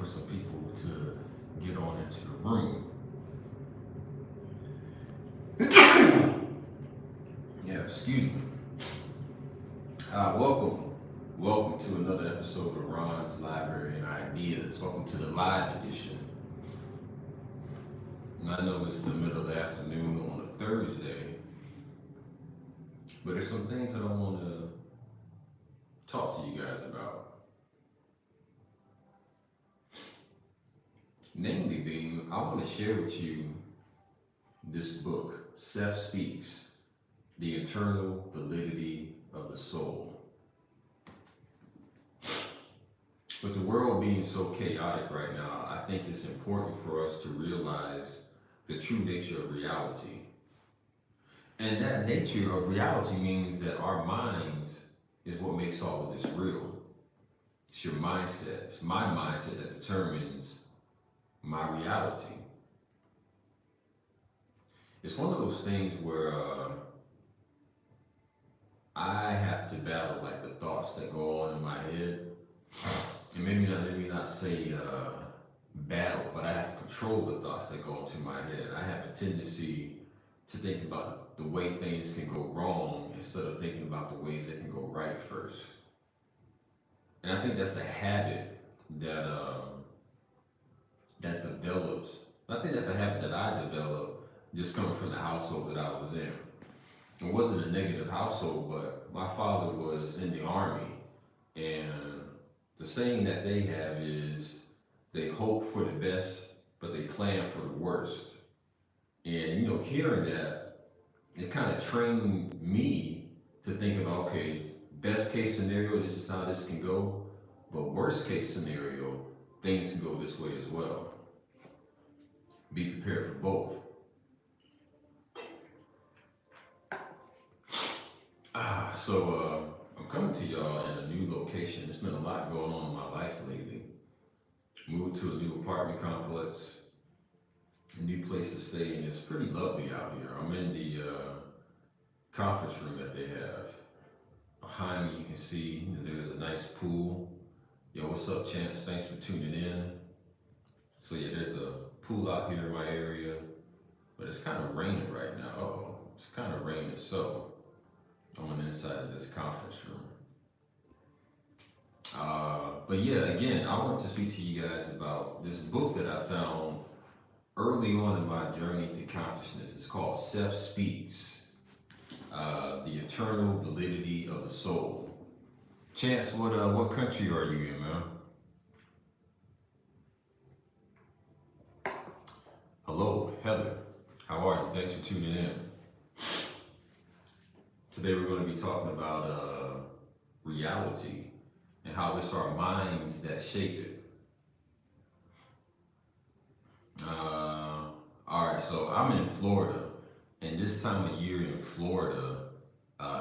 for some people to get on into the room. Yeah, excuse me. Welcome to another episode of Ron's Library and Ideas. Welcome to the live edition. And I know it's the middle of the afternoon on a Thursday, but there's some things that I want to talk to you guys about. Namely being, I want to share with you this book, Seth Speaks, The Eternal Validity of the Soul. With the world being so chaotic right now, I think it's important for us to realize the true nature of reality. And that nature of reality means that our minds is what makes all of this real. It's your mindset. It's my mindset that determines my reality. It's one of those things where I have to battle like the thoughts that go on in my head. And maybe not say battle, but I have to control the thoughts that go into my head. I have a tendency to think about the way things can go wrong instead of thinking about the ways they can go right first. And I think that's a habit that that develops. I think that's a habit that I developed just coming from the household that I was in. It wasn't a negative household, but my father was in the army, and the saying that they have is they hope for the best, but they plan for the worst. And hearing that, it kind of trained me to think about, okay, best case scenario, this is how this can go, but worst case scenario, things can go this way as well. Be prepared for both. So I'm coming to y'all in a new location. There's been a lot going on in my life lately. Moved to a new apartment complex, a new place to stay, and it's pretty lovely out here. I'm in the conference room that they have. Behind me, you can see there's a nice pool. Yo, what's up, Chance? Thanks for tuning in. So yeah, there's a pool out here in my area, but it's kind of raining right now. Uh-oh, it's kind of raining, so I'm on the inside of this conference room. But yeah, again, I want to speak to you guys about this book that I found early on in my journey to consciousness. It's called Seth Speaks, The Eternal Validity of the Soul. Chance, what country are you in, man? Hello, Heather. How are you? Thanks for tuning in. Today we're going to be talking about reality and how it's our minds that shape it. All right, so I'm in Florida, and this time of year in Florida,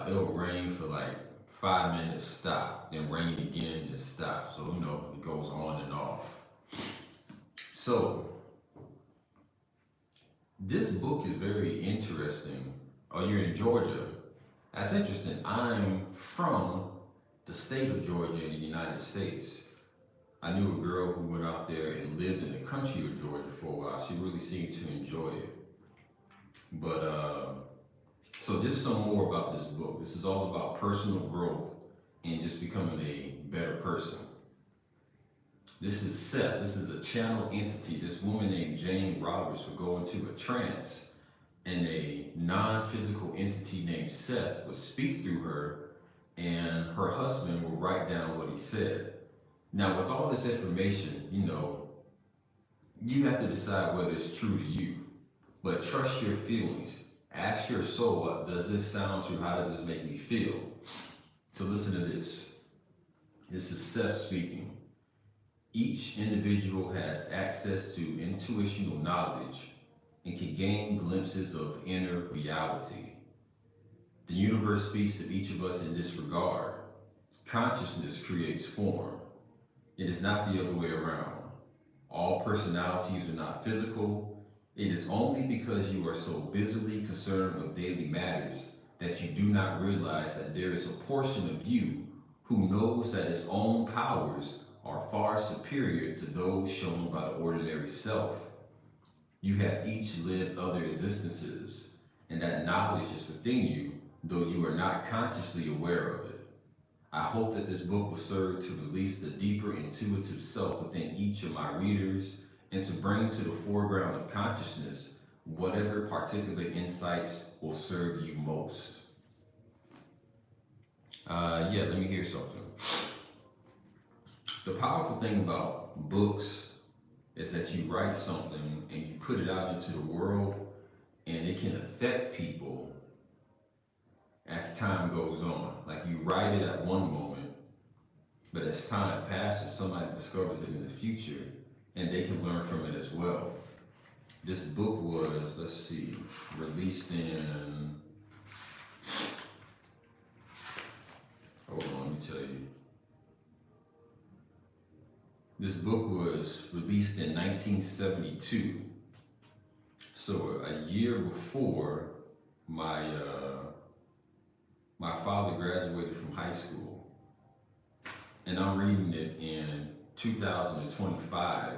it'll rain for like 5 minutes, stop, then rain again, then stop. So, it goes on and off. So, this book is very interesting. Oh, you're in Georgia. That's interesting. I'm from the state of Georgia in the United States. I knew a girl who went out there and lived in the country of Georgia for a while. She really seemed to enjoy it. But, so just some more about this book. This is all about personal growth and just becoming a better person. This is Seth. This is a channel entity. This woman named Jane Roberts would go into a trance, and a non-physical entity named Seth would speak through her, and her husband would write down what he said. Now, with all this information, you have to decide whether it's true to you. But trust your feelings. Ask your soul, does this sound true? How does this make me feel? So listen to this. This is Seth speaking. Each individual has access to intuitional knowledge and can gain glimpses of inner reality. The universe speaks to each of us in this regard. Consciousness creates form. It is not the other way around. All personalities are not physical. It is only because you are so busily concerned with daily matters that you do not realize that there is a portion of you who knows that its own powers are far far superior to those shown by the ordinary self. You have each lived other existences, and that knowledge is within you, though you are not consciously aware of it. I hope that this book will serve to release the deeper intuitive self within each of my readers and to bring to the foreground of consciousness whatever particular insights will serve you most. Let me hear something. The powerful thing about books is that you write something and you put it out into the world and it can affect people as time goes on. Like you write it at one moment, but as time passes, somebody discovers it in the future and they can learn from it as well. This book was, released in, hold on, let me tell you. This book was released in 1972. So a year before my father graduated from high school. And I'm reading it in 2025,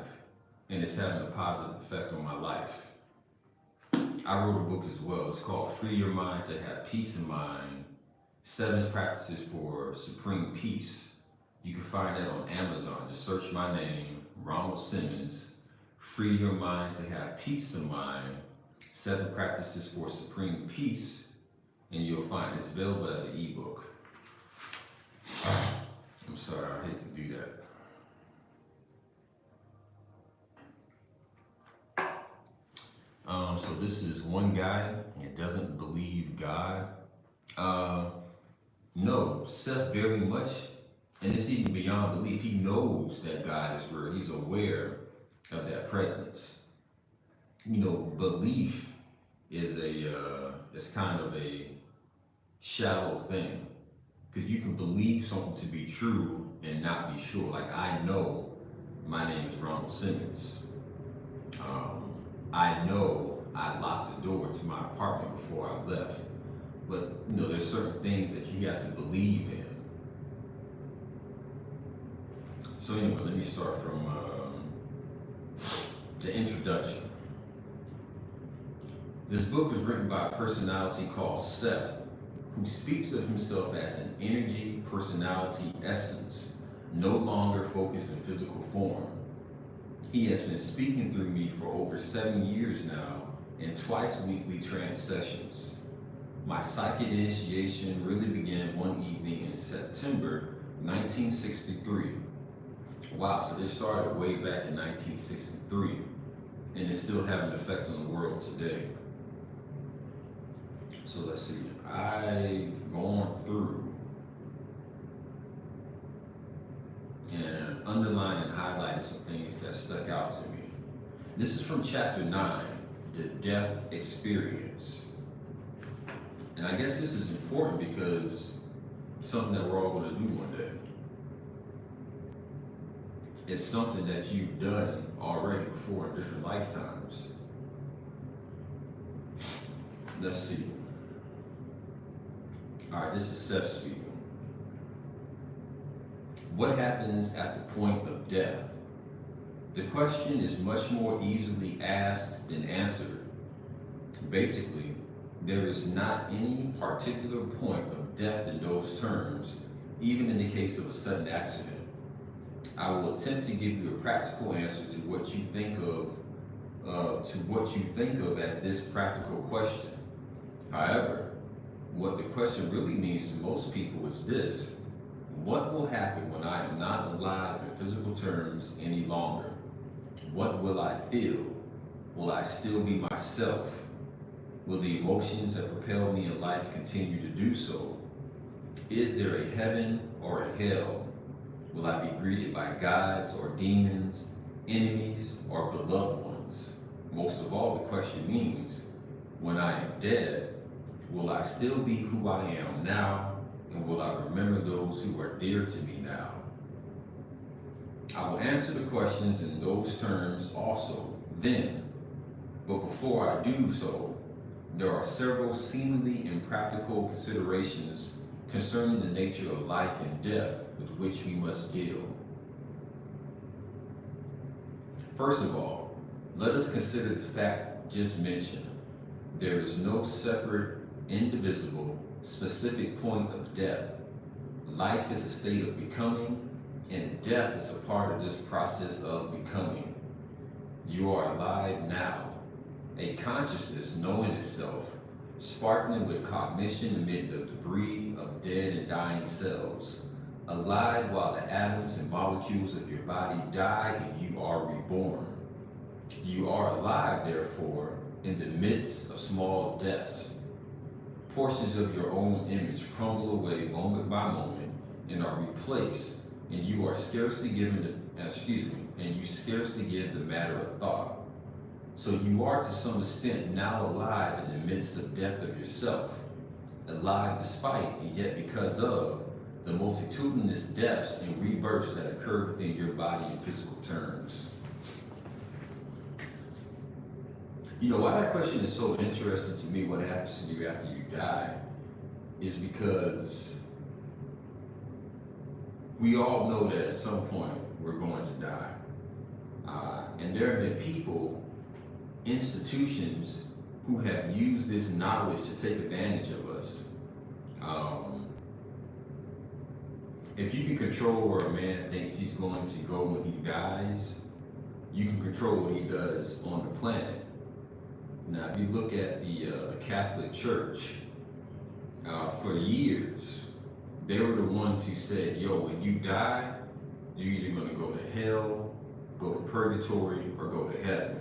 and it's having a positive effect on my life. I wrote a book as well. It's called Free Your Mind to Have Peace in Mind, 7 Practices for Supreme Peace. You can find that on Amazon. Just search my name, Ronald Simmons, Free Your Mind to Have Peace in Mind, 7 Practices for Supreme Peace, and you'll find it's available as an ebook. I'm sorry, I hate to do that. So this is one guy that doesn't believe God. No, Seth very much, and it's even beyond belief. He knows that God is real. He's aware of that presence. You know, belief is it's kind of a shallow thing, because you can believe something to be true and not be sure. Like, I know my name is Ronald Simmons. I know I locked the door to my apartment before I left. But, you know, there's certain things that you have to believe in. So anyway, let me start from the introduction. This book was written by a personality called Seth, who speaks of himself as an energy, personality, essence, no longer focused in physical form. He has been speaking through me for over 7 years now in twice weekly trance sessions. My psychic initiation really began one evening in September 1963. Wow, so this started way back in 1963, and it's still having an effect on the world today. So let's see, I've gone through and underlined and highlighted some things that stuck out to me. This is from chapter 9, the death experience. And I guess this is important because it's something that we're all going to do one day. It's something that you've done already before in different lifetimes. Let's see. All right, this is Seth speaking. What happens at the point of death? The question is much more easily asked than answered. Basically, there is not any particular point of death in those terms, even in the case of a sudden accident. I will attempt to give you a practical answer to what you think of as this practical question. However, what the question really means to most people is this: what will happen when I am not alive in physical terms any longer? What will I feel? Will I still be myself? Will the emotions that propel me in life continue to do so? Is there a heaven or a hell? Will I be greeted by gods or demons, enemies or beloved ones? Most of all, the question means, when I am dead, will I still be who I am now, and will I remember those who are dear to me now? I will answer the questions in those terms also then, but before I do so, there are several seemingly impractical considerations concerning the nature of life and death with which we must deal. First of all, let us consider the fact just mentioned. There is no separate, indivisible, specific point of death. Life is a state of becoming, and death is a part of this process of becoming. You are alive now, a consciousness knowing itself, sparkling with cognition amid the debris of dead and dying cells, alive while the atoms and molecules of your body die and you are reborn. You are alive, therefore, in the midst of small deaths. Portions of your own image crumble away moment by moment and are replaced, and you are scarcely given and you scarcely give the matter a thought. So you are to some extent now alive in the midst of death of yourself, alive despite and yet because of the multitudinous deaths and rebirths that occur within your body in physical terms. You know, why that question is so interesting to me, what happens to you after you die, is because we all know that at some point we're going to die. And there have been people, institutions, who have used this knowledge to take advantage of us. If you can control where a man thinks he's going to go when he dies, you can control what he does on the planet. Now, if you look at the Catholic Church, for years, they were the ones who said, yo, when you die, you're either going to go to hell, go to purgatory, or go to heaven.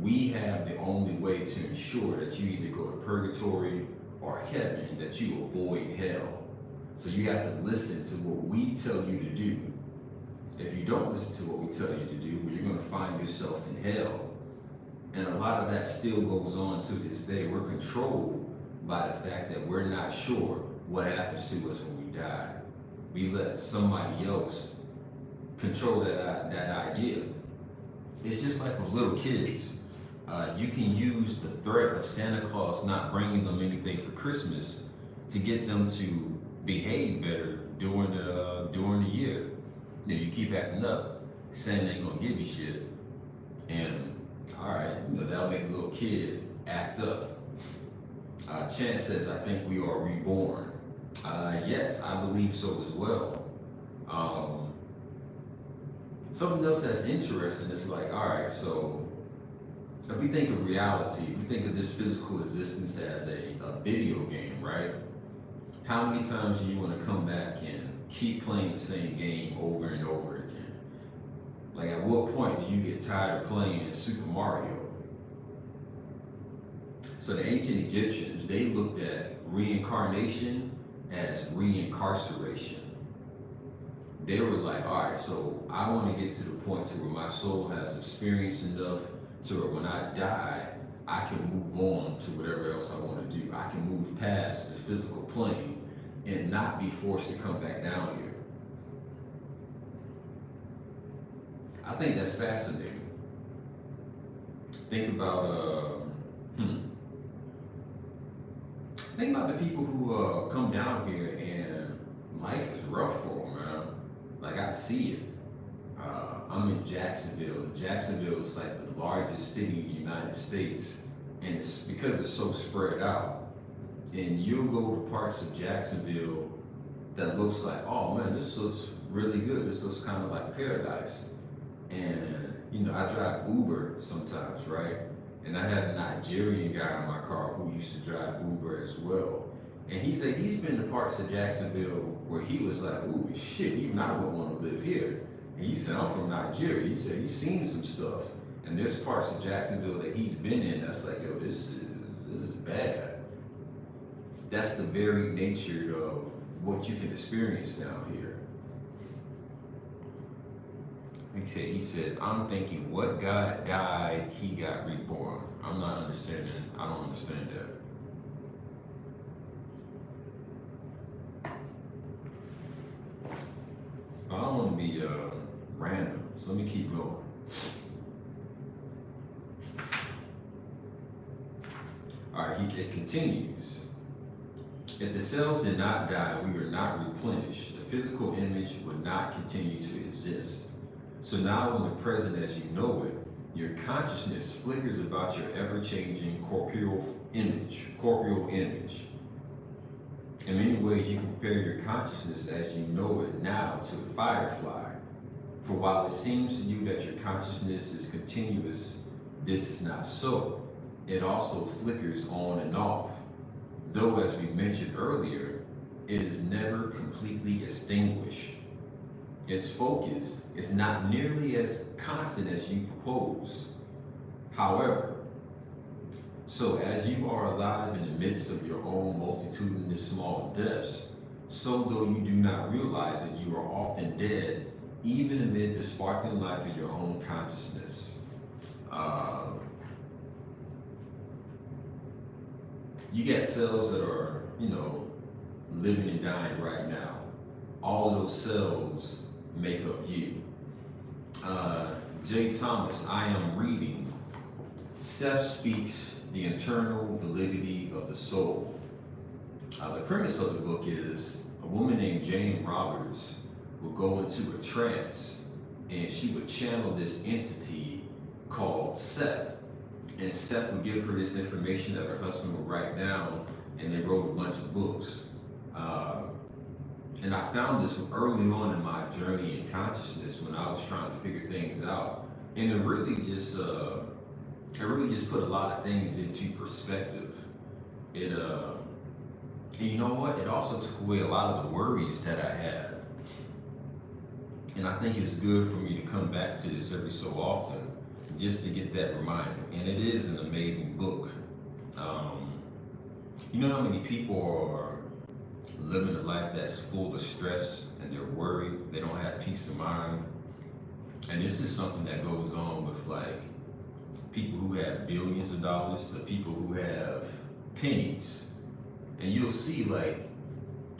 We have the only way to ensure that you either go to purgatory or heaven, and that you avoid hell. So you have to listen to what we tell you to do. If you don't listen to what we tell you to do, well, you're going to find yourself in hell. And a lot of that still goes on to this day. We're controlled by the fact that we're not sure what happens to us when we die. We let somebody else control that idea. It's just like with little kids. You can use the threat of Santa Claus not bringing them anything for Christmas to get them to behave better during the year. You know, you keep acting up, saying they ain't gonna give you shit, and all right, you know, that'll make a little kid act up. Chance says, I think we are reborn. Yes, I believe so as well. Something else that's interesting is like, all right, so if we think of reality, if we think of this physical existence as a video game, right? How many times do you want to come back and keep playing the same game over and over again? Like, at what point do you get tired of playing Super Mario? So the ancient Egyptians, they looked at reincarnation as reincarceration. They were like, all right, so I want to get to the point to where my soul has experienced enough to where when I die, I can move on to whatever else I want to do. I can move past the physical plane and not be forced to come back down here. I think that's fascinating. Think about think about the people who come down here and life is rough for them, man. Like, I see it. I'm in Jacksonville. Jacksonville is like the largest city in the United States, and it's because it's so spread out. And you'll go to parts of Jacksonville that looks like, oh man, this looks really good. This looks kind of like paradise. And you know, I drive Uber sometimes, right? And I had a Nigerian guy in my car who used to drive Uber as well. And he said he's been to parts of Jacksonville where he was like, ooh, shit, even I wouldn't want to live here. And he said, I'm from Nigeria. He said he's seen some stuff. And there's parts of Jacksonville that he's been in that's like, yo, this is bad. That's the very nature of what you can experience down here. He says, I'm thinking, what God died, he got reborn. I'm not understanding. I don't understand that. I don't want to be random, so let me keep going. All right, it continues. If the cells did not die, we were not replenished. The physical image would not continue to exist. So now in the present as you know it, your consciousness flickers about your ever-changing corporeal image. In many ways, you compare your consciousness as you know it now to a firefly. For while it seems to you that your consciousness is continuous, this is not so. It also flickers on and off. Though, as we mentioned earlier, it is never completely extinguished. Its focus is not nearly as constant as you propose. However, so as you are alive in the midst of your own multitudinous small depths, so though you do not realize it, you are often dead, even amid the sparkling life of your own consciousness. You get cells that are, living and dying right now. All of those cells make up you. Jay Thomas, I am reading Seth Speaks, The Internal Validity of the Soul. The premise of the book is a woman named Jane Roberts would go into a trance and she would channel this entity called Seth. And Seth would give her this information that her husband would write down, and they wrote a bunch of books. And I found this early on in my journey in consciousness when I was trying to figure things out. And it really just put a lot of things into perspective. And you know what? It also took away a lot of the worries that I had. And I think it's good for me to come back to this every so often just to get that reminder. And it is an amazing book. You know how many people are living a life that's full of stress and they're worried, they don't have peace of mind. And this is something that goes on with like people who have billions of dollars to people who have pennies. And you'll see like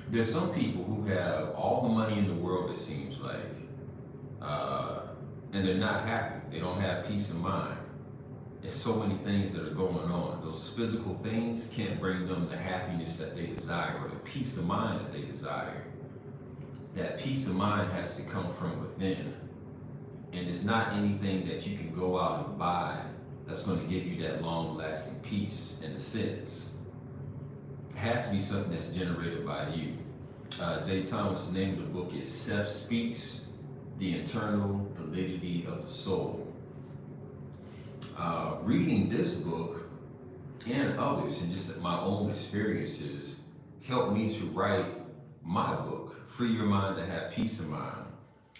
there's some people who have all the money in the world, it seems like, and they're not happy. They don't have peace of mind. There's so many things that are going on. Those physical things can't bring them the happiness that they desire or the peace of mind that they desire. That peace of mind has to come from within. And it's not anything that you can go out and buy that's going to give you that long-lasting peace in a sense. It has to be something that's generated by you. Jay Thomas, the name of the book is Seth Speaks, The Internal Validity of the Soul. Reading this book and others and just my own experiences helped me to write my book, Free Your Mind to Have Peace of Mind,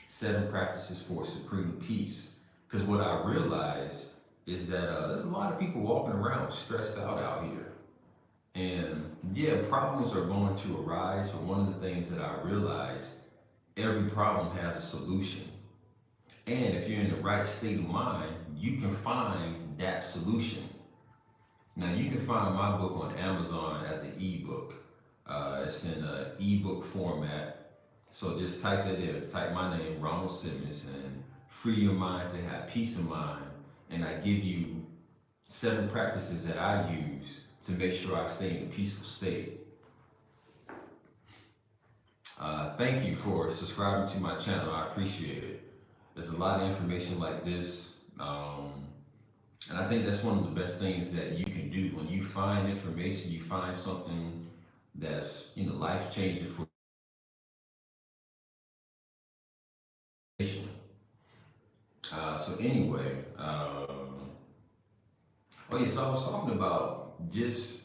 7 Practices for Supreme Peace. Because what I realized is that there's a lot of people walking around stressed out here. And yeah, problems are going to arise, but one of the things that I realized, every problem has a solution. And if you're in the right state of mind, you can find that solution. Now, you can find my book on Amazon as an ebook. It's in an ebook format. So just type that in, type my name, Ronald Simmons, and Free Your Mind to Have Peace of Mind. And I give you 7 practices that I use to make sure I stay in a peaceful state. Thank you for subscribing to my channel. I appreciate it. There's a lot of information like this. And I think that's one of the best things that you can do. When you find information, you find something that's, life-changing for you. So anyway, so I was talking about just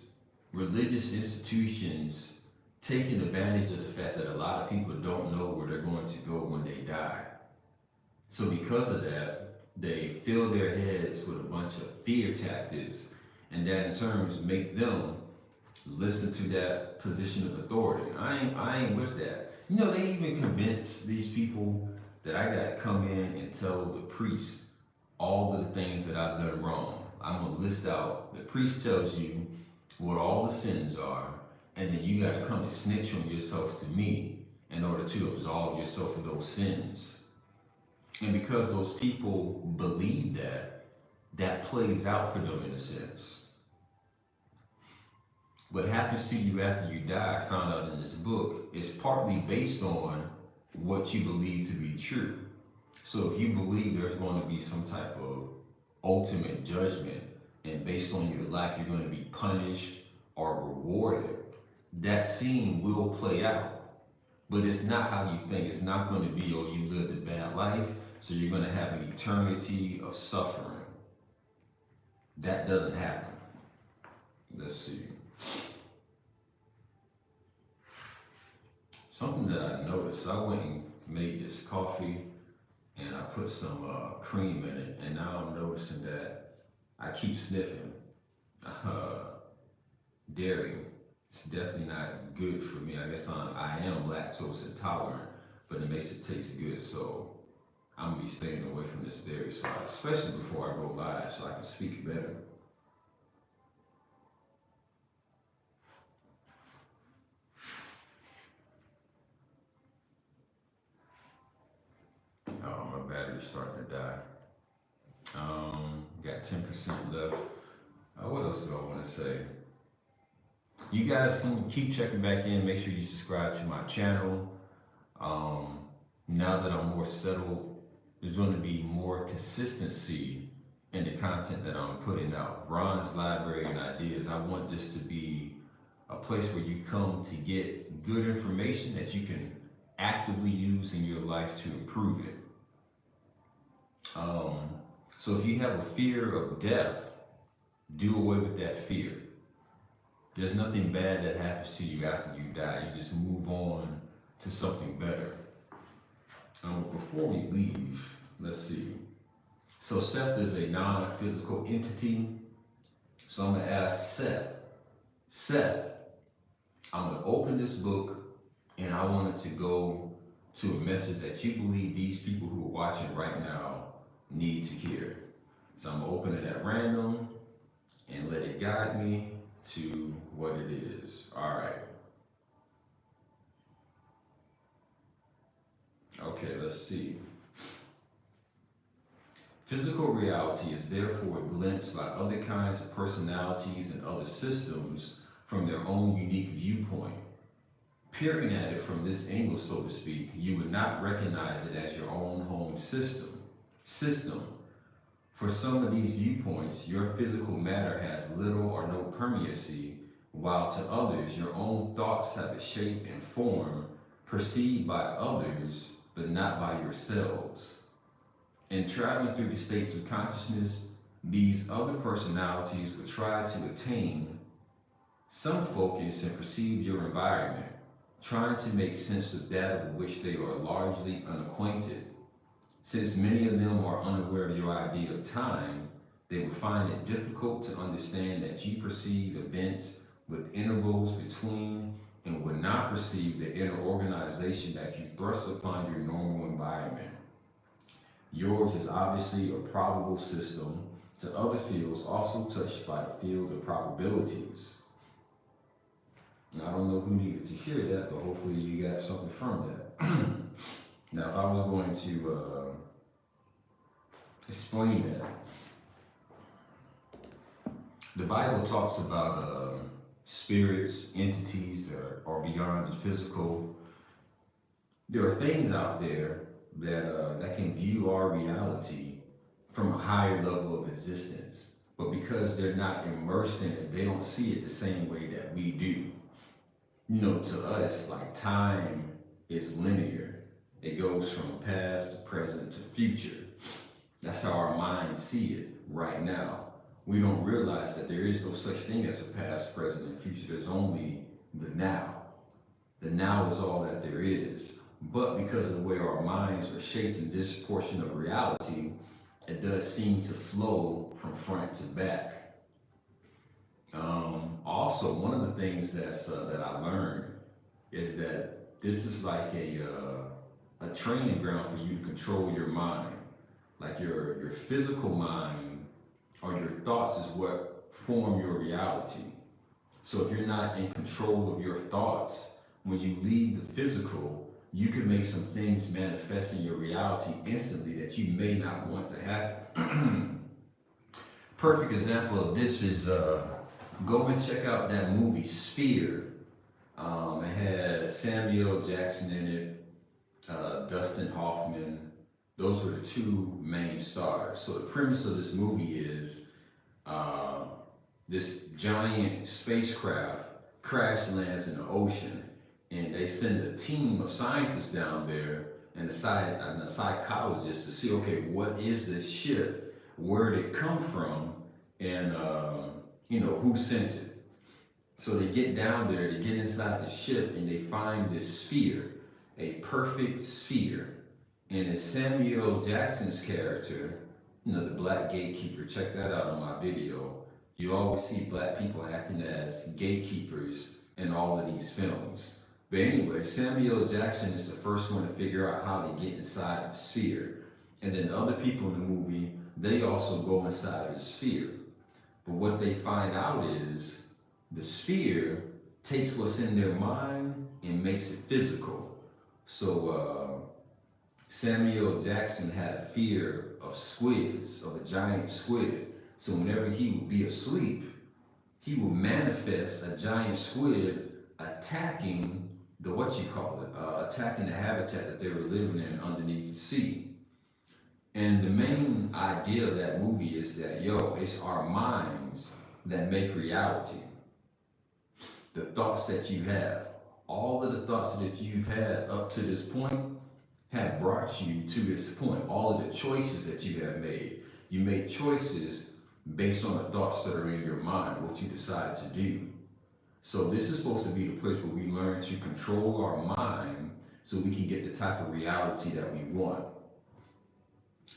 religious institutions taking advantage of the fact that a lot of people don't know where they're going to go when they die. So because of that, they fill their heads with a bunch of fear tactics, and that in turn make them listen to that position of authority. I ain't with that. They even convince these people that I gotta come in and tell the priest all of the things that I've done wrong. I'm gonna list out, the priest tells you what all the sins are, and then you gotta come and snitch on yourself to me in order to absolve yourself of those sins. And because those people believe that, that plays out for them in a sense. What happens to you after you die, I found out in this book, is partly based on what you believe to be true. So if you believe there's going to be some type of ultimate judgment, and based on your life, you're going to be punished or rewarded, that scene will play out. But it's not how you think. It's not going to be, oh, you lived a bad life, so you're going to have an eternity of suffering. That doesn't happen. Let's see. Something that I noticed, I went and made this coffee and I put some cream in it, and now I'm noticing that I keep sniffing dairy. It's definitely not good for me. I guess I am lactose intolerant, but it makes it taste good. So I'm gonna be staying away from this dairy side, especially before I go live, so I can speak better. Oh, my battery's starting to die. Got 10% left. What else do I want to say? You guys can keep checking back in. Make sure you subscribe to my channel. Now that I'm more settled, there's going to be more consistency in the content that I'm putting out. Ron's Library and Ideas. I want this to be a place where you come to get good information that you can actively use in your life to improve it. So if you have a fear of death, do away with that fear. There's nothing bad that happens to you after you die. You just move on to something better. Before we leave, let's see. So Seth is a non-physical entity. So I'm gonna ask Seth, I'm gonna open this book and I want it to go to a message that you believe these people who are watching right now need to hear. So I'm gonna open it at random and let it guide me to what it is. All right. Okay, let's see. Physical reality is therefore glimpsed by other kinds of personalities and other systems from their own unique viewpoint. Peering at it from this angle, so to speak, you would not recognize it as your own home system. For some of these viewpoints, your physical matter has little or no permeacy, while to others, your own thoughts have a shape and form perceived by others, but not by yourselves. In traveling through the states of consciousness, these other personalities will try to attain some focus and perceive your environment, trying to make sense of that of which they are largely unacquainted. Since many of them are unaware of your idea of time, they will find it difficult to understand that you perceive events with intervals between and would not perceive the inner organization that you thrust upon your normal environment. Yours is obviously a probable system to other fields also touched by the field of probabilities. Now, I don't know who needed to hear that, but hopefully you got something from that. Now, if I was going to explain that, the Bible talks about spirits, entities that are beyond the physical. There are things out there that can view our reality from a higher level of existence, but because they're not immersed in it, they don't see it the same way that we do. You know, to us, like, time is linear. It goes from past to present to future. That's how our minds see it right now. We don't realize that there is no such thing as a past, present, and future. There's only the now. The now is all that there is. But because of the way our minds are shaped in this portion of reality, it does seem to flow from front to back. Also, one of the things that I learned is that this is like a training ground for you to control your mind. Like your physical mind or your thoughts is what form your reality. So if you're not in control of your thoughts, when you leave the physical, you can make some things manifest in your reality instantly that you may not want to happen. Perfect example of this is go and check out that movie Sphere. It had Samuel Jackson in it, Dustin Hoffman, Those were the two main stars. So the premise of this movie is uh, this giant spacecraft crash lands in the ocean, and they send a team of scientists down there and a psychologist to see, okay, what is this ship? Where did it come from? And who sent it? So they get down there, they get inside the ship, and they find this sphere, a perfect sphere. And it's Samuel Jackson's character, the black gatekeeper. Check that out on my video. You always see black people acting as gatekeepers in all of these films. But anyway, Samuel Jackson is the first one to figure out how to get inside the sphere. And then the other people in the movie, they also go inside the sphere. But what they find out is the sphere takes what's in their mind and makes it physical. So Samuel Jackson had a fear of squids, of a giant squid. So whenever he would be asleep, he would manifest a giant squid attacking attacking the habitat that they were living in underneath the sea. And the main idea of that movie is that, it's our minds that make reality. The thoughts that you have, all of the thoughts that you've had up to this point have brought you to this point. All of the choices that you have made. You made choices based on the thoughts that are in your mind, what you decide to do. So this is supposed to be the place where we learn to control our mind so we can get the type of reality that we want.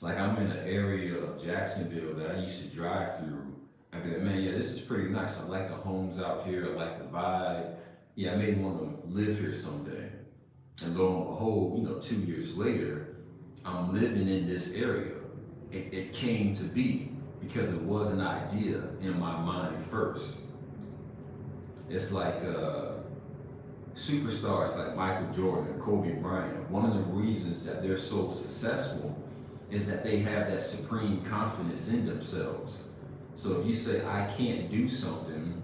Like, I'm in an area of Jacksonville that I used to drive through. I'd be like, man, yeah, this is pretty nice. I like the homes out here. I like the vibe. Yeah, I may want to live here someday. And lo and behold, 2 years later, I'm living in this area. It came to be because it was an idea in my mind first. It's like superstars like Michael Jordan and Kobe Bryant. One of the reasons that they're so successful is that they have that supreme confidence in themselves. So if you say, I can't do something,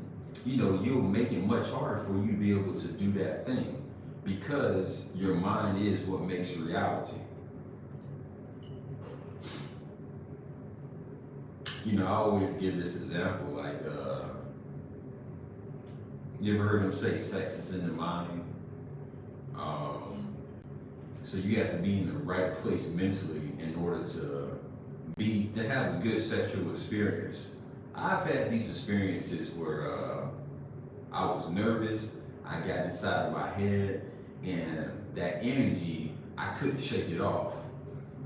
you'll make it much harder for you to be able to do that thing because your mind is what makes reality. I always give this example, like, you ever heard them say sex is in the mind? So you have to be in the right place mentally in order to have a good sexual experience. I've had these experiences where I was nervous, I got inside of my head, and that energy, I couldn't shake it off.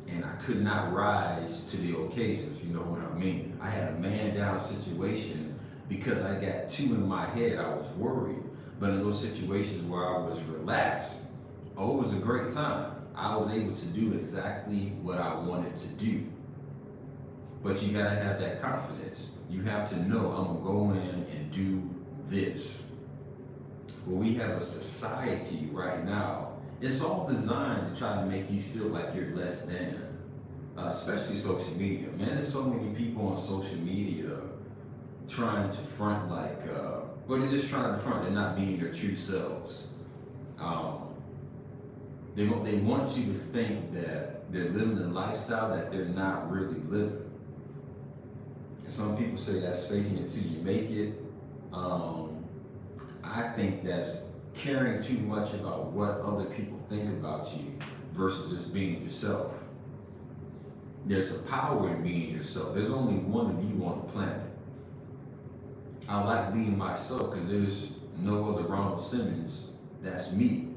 And I could not rise to the occasion, if you know what I mean. I had a man down situation because I got too in my head, I was worried. But in those situations where I was relaxed, it was a great time. I was able to do exactly what I wanted to do. But you gotta have that confidence. You have to know, I'm gonna go in and do this. Well, we have a society right now, it's all designed to try to make you feel like you're less than, especially social media. Man, there's so many people on social media trying to front they're just trying to front, they're not being their true selves. They want you to think that they're living a lifestyle that they're not really living. And some people say that's faking it till you make it. I think that's caring too much about what other people think about you versus just being yourself. There's a power in being yourself. There's only one of you on the planet. I like being myself because there's no other Ronald Simmons. That's me.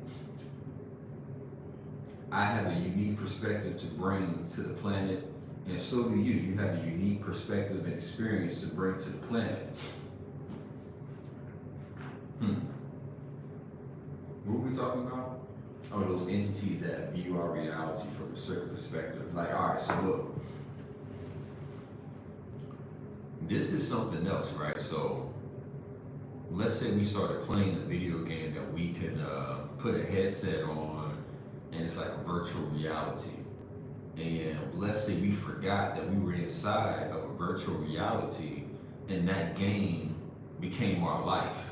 I have a unique perspective to bring to the planet, and so do you. You have a unique perspective and experience to bring to the planet. What were we talking about? Oh, those entities that view our reality from a certain perspective. Like, all right, so look, this is something else, right? So let's say we started playing a video game that we can put a headset on, and it's like a virtual reality. And let's say we forgot that we were inside of a virtual reality, and that game became our life.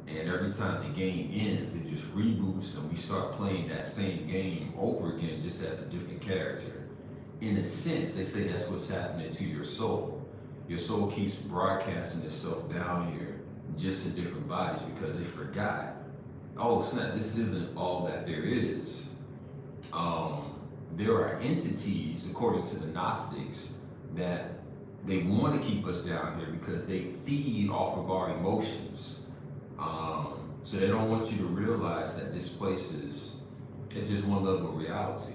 And every time the game ends, it just reboots and we start playing that same game over again, just as a different character. in a sense, they say that's what's happening to your soul. Your soul keeps broadcasting itself down here just in different bodies because they forgot. Oh snap, this isn't all that there is. There are entities, according to the Gnostics, that they want to keep us down here because they feed off of our emotions. So they don't want you to realize that this place it's just one level of reality.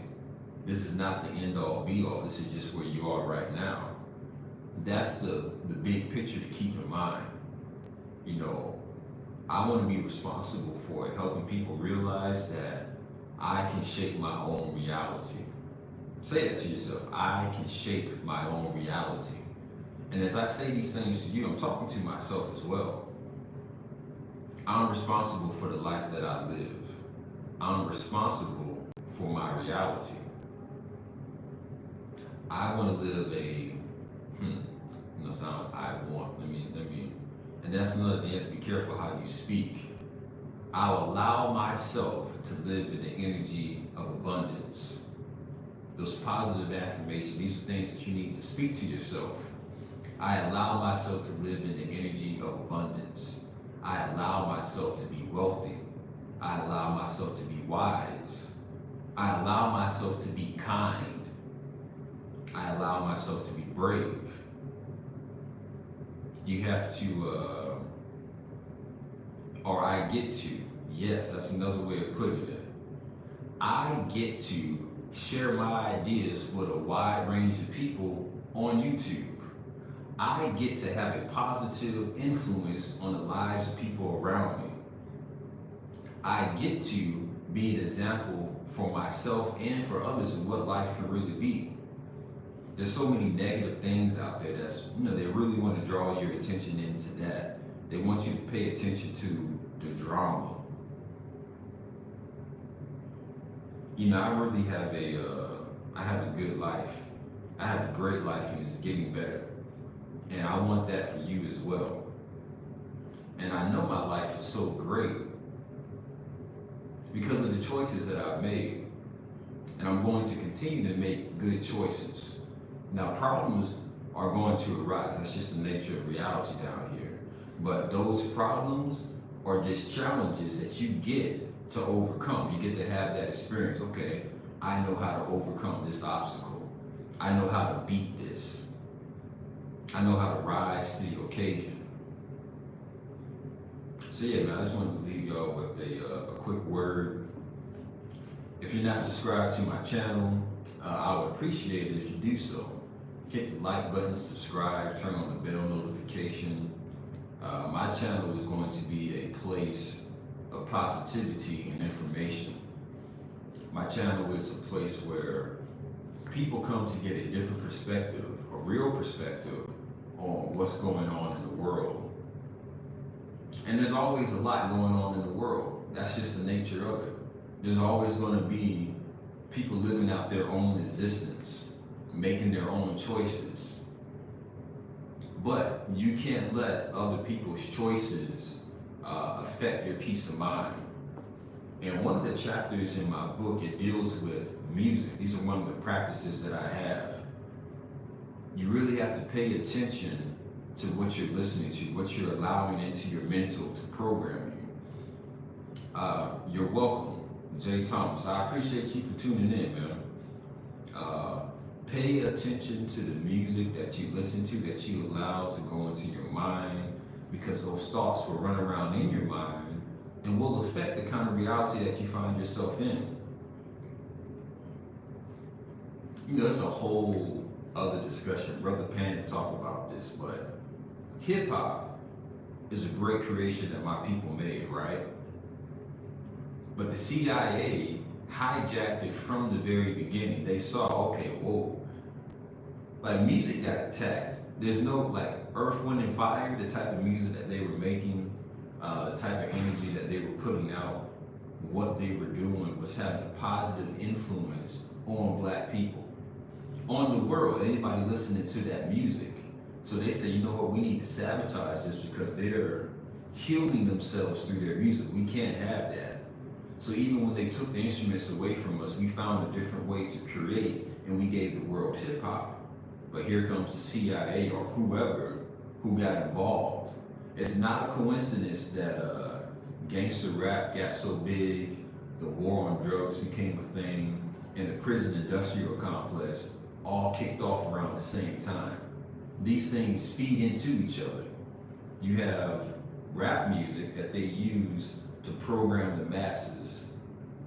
This is not the end all be all. This is just where you are right now. That's the big picture to keep in mind. You know, I want to be responsible for helping people realize that I can shape my own reality. Say that to yourself. I can shape my own reality. And as I say these things to you, I'm talking to myself as well. I'm responsible for the life that I live. I'm responsible for my reality. I want to live sound I want. Let me, and that's another thing, you have to be careful how you speak. I'll allow myself to live in the energy of abundance. Those positive affirmations, these are things that you need to speak to yourself. I allow myself to live in the energy of abundance. I allow myself to be wealthy. I allow myself to be wise. I allow myself to be kind. I allow myself to be brave. You have to, or I get to, yes, that's another way of putting it. I get to share my ideas with a wide range of people on YouTube. I get to have a positive influence on the lives of people around me. I get to be an example for myself and for others of what life can really be. There's so many negative things out there that's, they really want to draw your attention into that. They want you to pay attention to the drama. I really have I have a good life. I have a great life and it's getting better. And I want that for you as well. And I know my life is so great because of the choices that I've made. And I'm going to continue to make good choices. Now, problems are going to arise. That's just the nature of reality down here. But those problems are just challenges that you get to overcome. You get to have that experience. Okay, I know how to overcome this obstacle. I know how to beat this. I know how to rise to the occasion. So yeah, man, I just wanted to leave y'all with a quick word. If you're not subscribed to my channel, I would appreciate it if you do so. Hit the like button, subscribe, turn on the bell notification. My channel is going to be a place of positivity and information. My channel is a place where people come to get a different perspective, a real perspective on what's going on in the world. And there's always a lot going on in the world. That's just the nature of it. There's always going to be people living out their own existence, making their own choices. But you can't let other people's choices affect your peace of mind. And one of the chapters in my book, it deals with music. These are one of the practices that I have. You really have to pay attention to what you're listening to, what you're allowing into your mental to program you. You're welcome, Jay Thomas. I appreciate you for tuning in, man. Pay attention to the music that you listen to, that you allow to go into your mind, because those thoughts will run around in your mind and will affect the kind of reality that you find yourself in. It's a whole other discussion. Brother Panic talked about this, but hip hop is a great creation that my people made, right? But the CIA hijacked it from the very beginning. They saw, okay, whoa, like music got attacked. There's no like Earth, Wind, and Fire, the type of music that they were making, the type of energy that they were putting out, what they were doing was having a positive influence on black people, on the world, anybody listening to that music. So they say, you know what, we need to sabotage this because they're healing themselves through their music. We can't have that. So even when they took the instruments away from us, we found a different way to create and we gave the world hip hop. But here comes the CIA or whoever who got involved. It's not a coincidence that gangster rap got so big, the war on drugs became a thing, and the prison industrial complex all kicked off around the same time. These things feed into each other. You have rap music that they use to program the masses,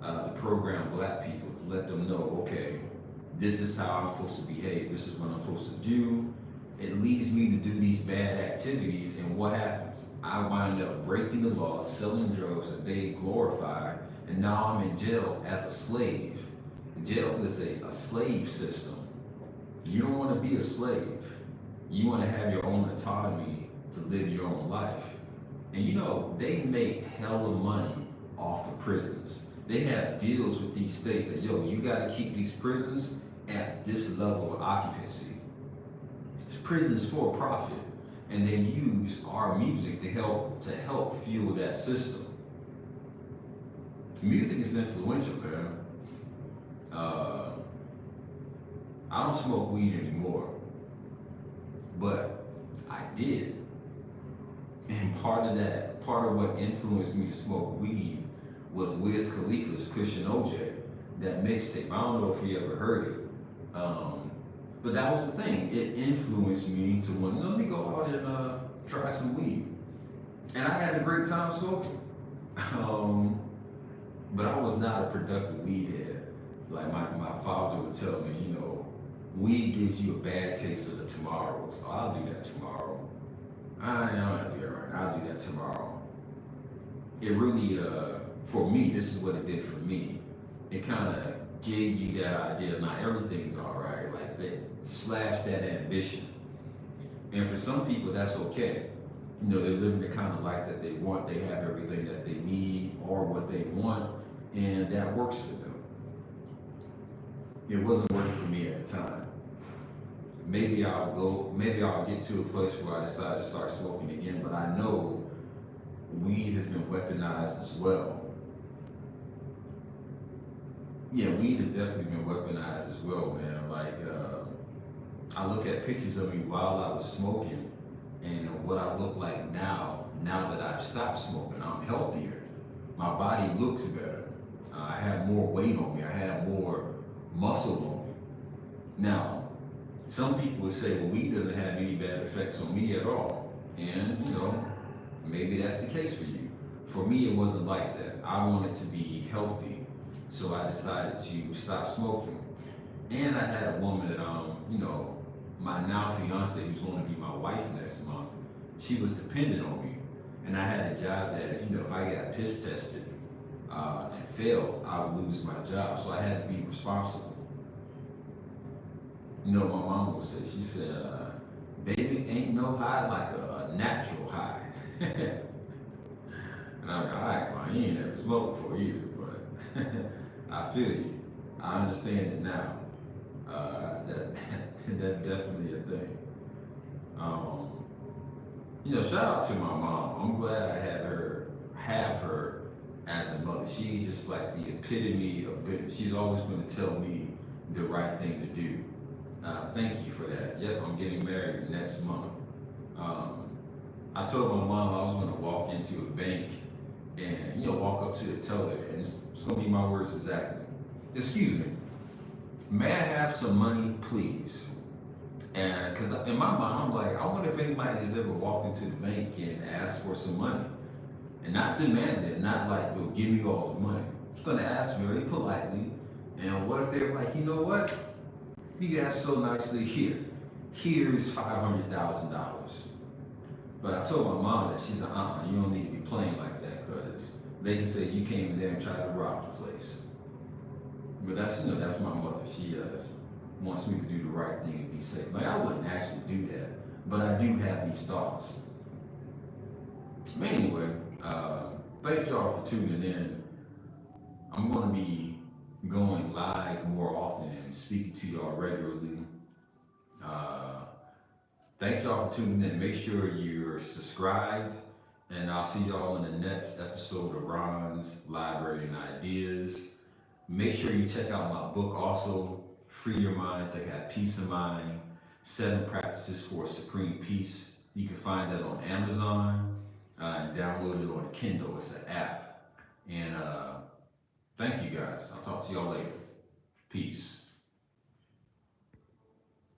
to program black people, to let them know, okay, this is how I'm supposed to behave, this is what I'm supposed to do. It leads me to do these bad activities, and what happens? I wind up breaking the law, selling drugs that they glorify, and now I'm in jail as a slave. Jail is a slave system. You don't want to be a slave. You want to have your own autonomy to live your own life. And you know, they make hella money off of prisons. They have deals with these states that, yo, you got to keep these prisons at this level of occupancy. Prisons for profit, and they use our music to help fuel that system. Music is influential, man. I don't smoke weed anymore, but I did. And part of what influenced me to smoke weed was Wiz Khalifa's Cushion OJ, that mixtape. I don't know if you ever heard it. But that was the thing. It influenced me to want, let me go out and try some weed. And I had a great time smoking. But I was not a productive weed head. Like my father would tell me, you know, weed gives you a bad case of the tomorrow. So I'll do that tomorrow. I don't have to do that right now. I'll do that tomorrow. It really, for me, this is what it did for me. It kind of gave you that idea, not everything's all right, like that, slash that ambition. And for some people, that's okay. You know, they're living the kind of life that they want, they have everything that they need or what they want, and that works for them. It wasn't working for me at the time. Maybe I'll get to a place where I decide to start smoking again, but I know weed has been weaponized as well. Yeah, weed has definitely been weaponized as well, man. Like, I look at pictures of me while I was smoking and what I look like now that I've stopped smoking. I'm healthier. My body looks better. I have more weight on me. I have more muscle on me. Now, some people would say, well, weed doesn't have any bad effects on me at all. And, you know, maybe that's the case for you. For me, it wasn't like that. I wanted to be healthy. So I decided to stop smoking. And I had a woman that, you know, my now fiance, who's going to be my wife next month, she was dependent on me. And I had a job that, you know, if I got piss tested and failed, I would lose my job. So I had to be responsible. You know, my mama would say, she said, baby, ain't no high like a natural high. And I'm like, all right, well, you ain't never smoked before either, but I feel you. I understand it now. That's definitely a thing. You know, shout out to my mom. I'm glad I have her as a mother. She's just like the epitome of goodness. She's always going to tell me the right thing to do. Thank you for that. Yep, I'm getting married next month. I told my mom I was going to walk into a bank and, you know, walk up to the teller, and it's going to be my words exactly. Excuse me, may I have some money, please? And because in my mind, I'm like, I wonder if anybody has ever walked into the bank and asked for some money and not demand it, not like, well, give me all the money. I'm just going to ask very politely. And what if they're like, you know what? You asked so nicely, here's $500,000. But I told my mom that she's like, you don't need to be playing like that, because they can say you came in there and tried to rob the place. But that's, you know, that's my mother. She wants me to do the right thing and be safe. Like, I wouldn't actually do that, but I do have these thoughts. But anyway, thank y'all for tuning in. I'm going to be going live more often and speaking to y'all regularly. Thank y'all for tuning in. Make sure you're subscribed, and I'll see y'all in the next episode of Ron's Library and Ideas. Make sure you check out my book also. free your mind to have peace of mind. 7 Practices for Supreme Peace. You can find that on Amazon and download it on Kindle. It's an app. And thank you guys. I'll talk to y'all later. Peace.